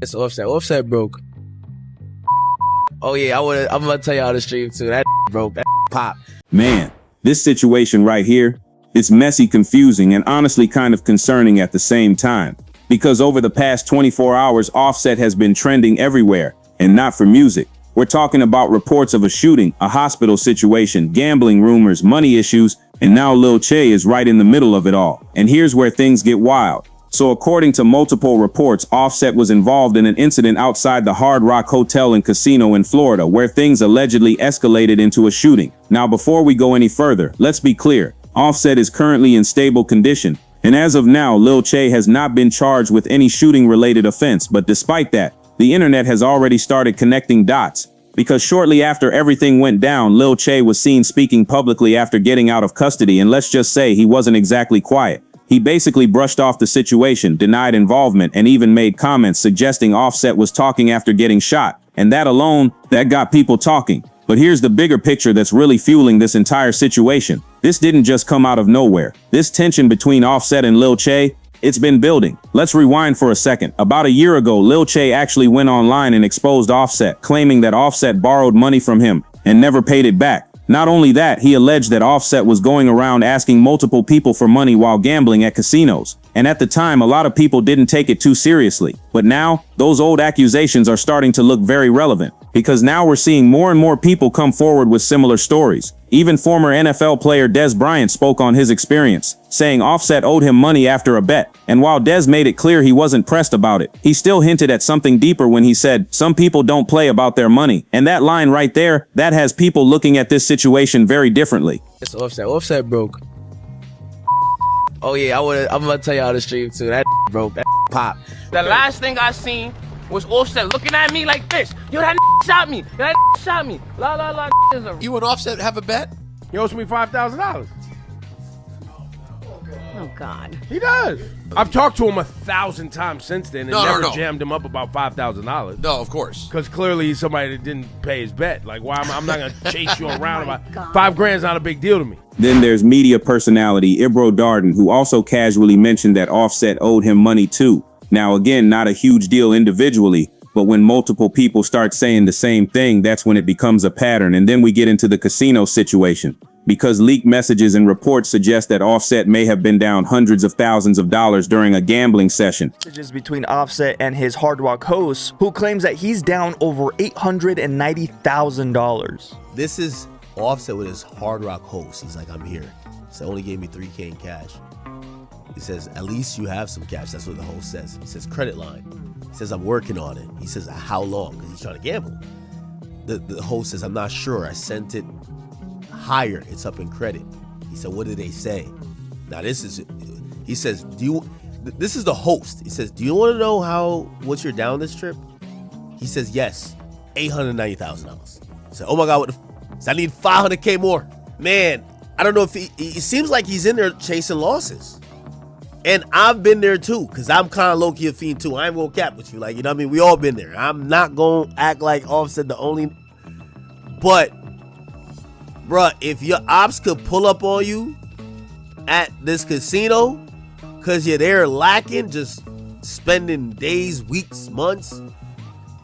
It's Offset. Offset broke. Oh yeah, I'm gonna tell y'all the stream too. That broke. That pop. Man, this situation right here, it's messy, confusing, and honestly kind of concerning at the same time. Because over the past 24 hours, Offset has been trending everywhere, and not for music. We're talking about reports of a shooting, a hospital situation, gambling rumors, money issues, and now Lil Tjay is right in the middle of it all. And here's where things get wild. So according to multiple reports, Offset was involved in an incident outside the Hard Rock Hotel and Casino in Florida, where things allegedly escalated into a shooting. Now, before we go any further, let's be clear. Offset is currently in stable condition, and as of now, Lil Tjay has not been charged with any shooting-related offense. But despite that, the internet has already started connecting dots, because shortly after everything went down, Lil Tjay was seen speaking publicly after getting out of custody, and let's just say he wasn't exactly quiet. He basically brushed off the situation, denied involvement, and even made comments suggesting Offset was talking after getting shot. And that alone, that got people talking. But here's the bigger picture that's really fueling this entire situation. This didn't just come out of nowhere. This tension between Offset and Lil Tjay, it's been building. Let's rewind for a second. About a year ago, Lil Tjay actually went online and exposed Offset, claiming that Offset borrowed money from him and never paid it back. Not only that, he alleged that Offset was going around asking multiple people for money while gambling at casinos. And at the time, a lot of people didn't take it too seriously. But now, those old accusations are starting to look very relevant, because now we're seeing more and more people come forward with similar stories. Even former NFL player Dez Bryant spoke on his experience, saying Offset owed him money after a bet. And while Dez made it clear he wasn't pressed about it, he still hinted at something deeper when he said, "Some people don't play about their money." And that line right there, that has people looking at this situation very differently. It's Offset. Offset broke. Oh yeah, I'm gonna tell y'all the stream too. That broke. That pop. The last thing I seen was Offset looking at me like this. Yo, that shot me. Yo, that shot me. La la la. You and Offset have a bet? He owes me $5,000. Oh God. He does. I've talked to him 1,000 times since then and No. jammed him up about $5,000. No, of course. Because clearly he's somebody that didn't pay his bet. Like, why I'm not gonna chase you around my about God. $5,000's not a big deal to me. Then there's media personality Ibro Darden, who also casually mentioned that Offset owed him money too. Now again, not a huge deal individually, but when multiple people start saying the same thing, that's when it becomes a pattern. And then we get into the casino situation, because leaked messages and reports suggest that Offset may have been down hundreds of thousands of dollars during a gambling session. Messages between Offset and his Hard Rock host, who claims that he's down over $890,000. This is Offset with his Hard Rock host. He's like, I'm here. So only gave me $3K in cash. He says, at least you have some cash. That's what the host says. He says, credit line. He says, I'm working on it. He says, how long? Because he's trying to gamble. The host says, I'm not sure. I sent it higher. It's up in credit. He said, what did they say? Now this is, he says, this is the host. He says, do you want to know what you're down this trip? He says, yes, $890,000. I said, oh my God, I need $500K more. Man, I don't know if it seems like he's in there chasing losses. And I've been there too, because I'm kind of low-key a fiend too. I ain't gonna cap with you. Like, you know what I mean? We all been there. I'm not gonna act like Offset the only. But, bruh, if your ops could pull up on you at this casino, because you're there lacking, just spending days, weeks, months,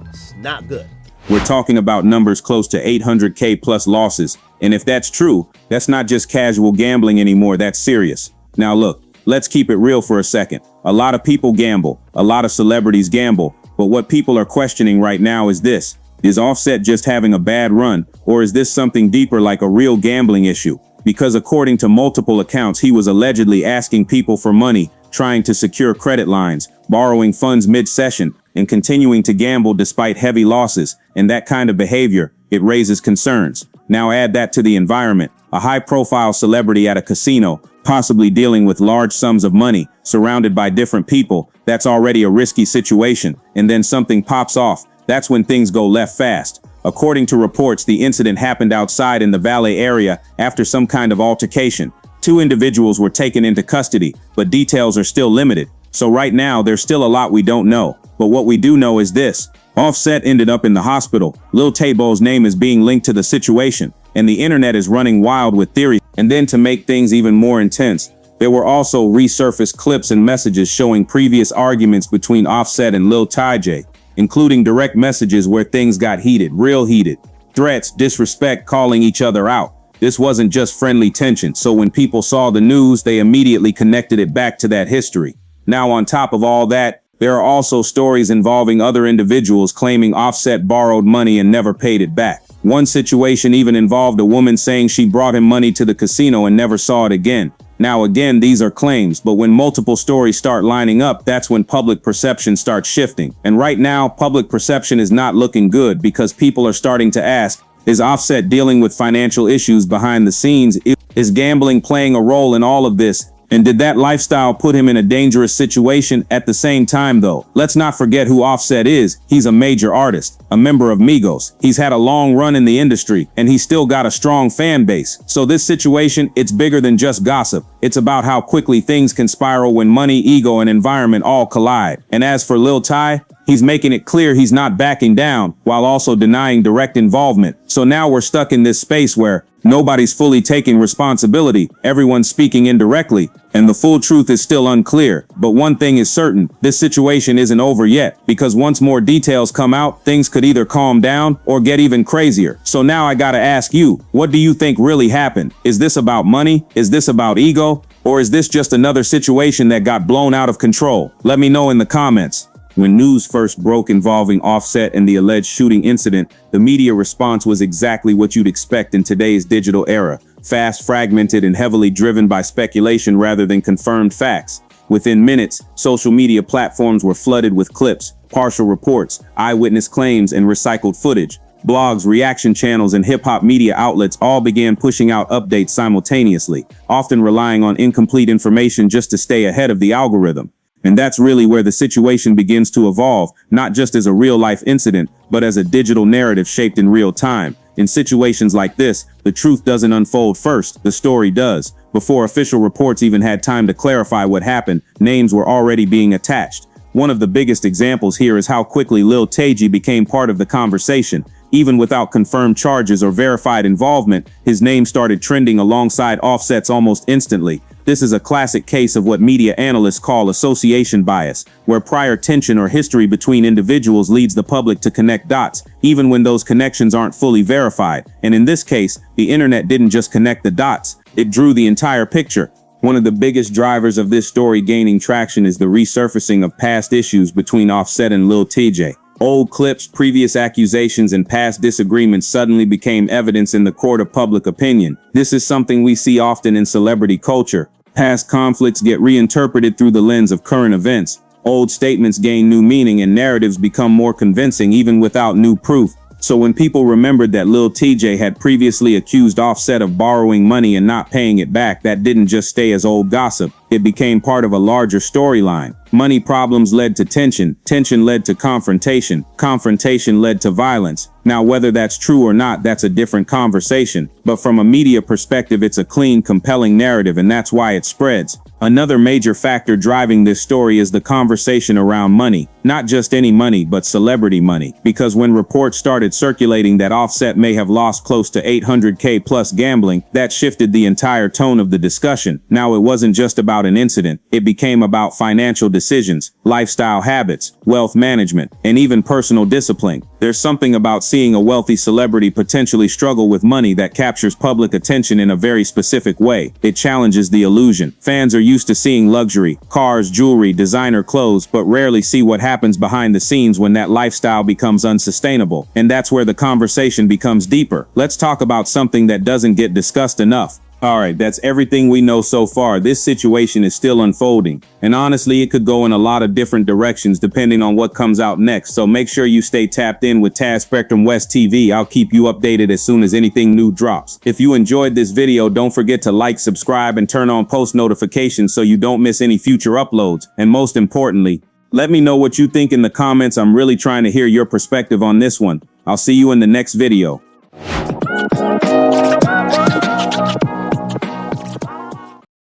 it's not good. We're talking about numbers close to 800K plus losses. And if that's true, that's not just casual gambling anymore, that's serious. Now look, let's keep it real for a second. A lot of people gamble, a lot of celebrities gamble, but what people are questioning right now is this. Is Offset just having a bad run, or is this something deeper like a real gambling issue? Because according to multiple accounts, he was allegedly asking people for money, trying to secure credit lines, borrowing funds mid-session, and continuing to gamble despite heavy losses. And that kind of behavior, it raises concerns. Now add that to the environment. A high-profile celebrity at a casino, possibly dealing with large sums of money, surrounded by different people. That's already a risky situation. And then something pops off. That's when things go left fast. According to reports, the incident happened outside in the valet area after some kind of altercation. 2 individuals were taken into custody, but details are still limited. So right now, there's still a lot we don't know. But what we do know is this. Offset ended up in the hospital. Lil Tjay's name is being linked to the situation, and the internet is running wild with theories. And then to make things even more intense, there were also resurfaced clips and messages showing previous arguments between Offset and Lil Tjay. including direct messages where things got heated, real heated. Threats, disrespect, calling each other out. This wasn't just friendly tension, so when people saw the news, they immediately connected it back to that history. Now, on top of all that, there are also stories involving other individuals claiming Offset borrowed money and never paid it back. One situation even involved a woman saying she brought him money to the casino and never saw it again. Now again, these are claims, but when multiple stories start lining up, that's when public perception starts shifting. And right now, public perception is not looking good because people are starting to ask, is Offset dealing with financial issues behind the scenes? Is gambling playing a role in all of this? And did that lifestyle put him in a dangerous situation? At the same time, though, let's not forget who Offset is. He's a major artist, a member of Migos. He's had a long run in the industry, and he's still got a strong fan base. So this situation, it's bigger than just gossip. It's about how quickly things can spiral when money, ego, and environment all collide. And as for Lil Tjay, he's making it clear he's not backing down while also denying direct involvement. So now we're stuck in this space where nobody's fully taking responsibility, everyone's speaking indirectly, and the full truth is still unclear. But one thing is certain, this situation isn't over yet, because once more details come out, things could either calm down or get even crazier. So now I gotta ask you, what do you think really happened? Is this about money? Is this about ego? Or is this just another situation that got blown out of control? Let me know in the comments. When news first broke involving Offset and the alleged shooting incident, the media response was exactly what you'd expect in today's digital era. Fast, fragmented, and heavily driven by speculation rather than confirmed facts. Within minutes, social media platforms were flooded with clips, partial reports, eyewitness claims, and recycled footage. Blogs, reaction channels, and hip-hop media outlets all began pushing out updates simultaneously, often relying on incomplete information just to stay ahead of the algorithm. And that's really where the situation begins to evolve, not just as a real-life incident, but as a digital narrative shaped in real time. In situations like this, the truth doesn't unfold first, the story does. Before official reports even had time to clarify what happened, names were already being attached. One of the biggest examples here is how quickly Lil Tjay became part of the conversation. Even without confirmed charges or verified involvement, his name started trending alongside Offset's almost instantly. This is a classic case of what media analysts call association bias, where prior tension or history between individuals leads the public to connect dots, even when those connections aren't fully verified. And in this case, the internet didn't just connect the dots, it drew the entire picture. One of the biggest drivers of this story gaining traction is the resurfacing of past issues between Offset and Lil Tjay. Old clips, previous accusations, and past disagreements suddenly became evidence in the court of public opinion. This is something we see often in celebrity culture. Past conflicts get reinterpreted through the lens of current events. Old statements gain new meaning and narratives become more convincing even without new proof. So when people remembered that Lil Tjay had previously accused Offset of borrowing money and not paying it back, that didn't just stay as old gossip. It became part of a larger storyline. Money problems led to tension, tension led to confrontation, confrontation led to violence. Now, whether that's true or not, that's a different conversation. But from a media perspective, it's a clean, compelling narrative, and that's why it spreads. Another major factor driving this story is the conversation around money. Not just any money, but celebrity money. Because when reports started circulating that Offset may have lost close to $800K plus gambling, that shifted the entire tone of the discussion. Now, it wasn't just about an incident. It became about financial decisions, lifestyle habits, wealth management, and even personal discipline. There's something about seeing a wealthy celebrity potentially struggle with money that captures public attention in a very specific way. It challenges the illusion. Fans are used to seeing luxury, cars, jewelry, designer clothes, but rarely see what happens behind the scenes when that lifestyle becomes unsustainable. And that's where the conversation becomes deeper. Let's talk about something that doesn't get discussed enough. Alright, that's everything we know so far. This situation is still unfolding, and honestly it could go in a lot of different directions depending on what comes out next, so make sure you stay tapped in with Taz Spectrum West TV. I'll keep you updated as soon as anything new drops. If you enjoyed this video, don't forget to like, subscribe, and turn on post notifications so you don't miss any future uploads. And most importantly, let me know what you think in the comments. I'm really trying to hear your perspective on this one. I'll see you in the next video.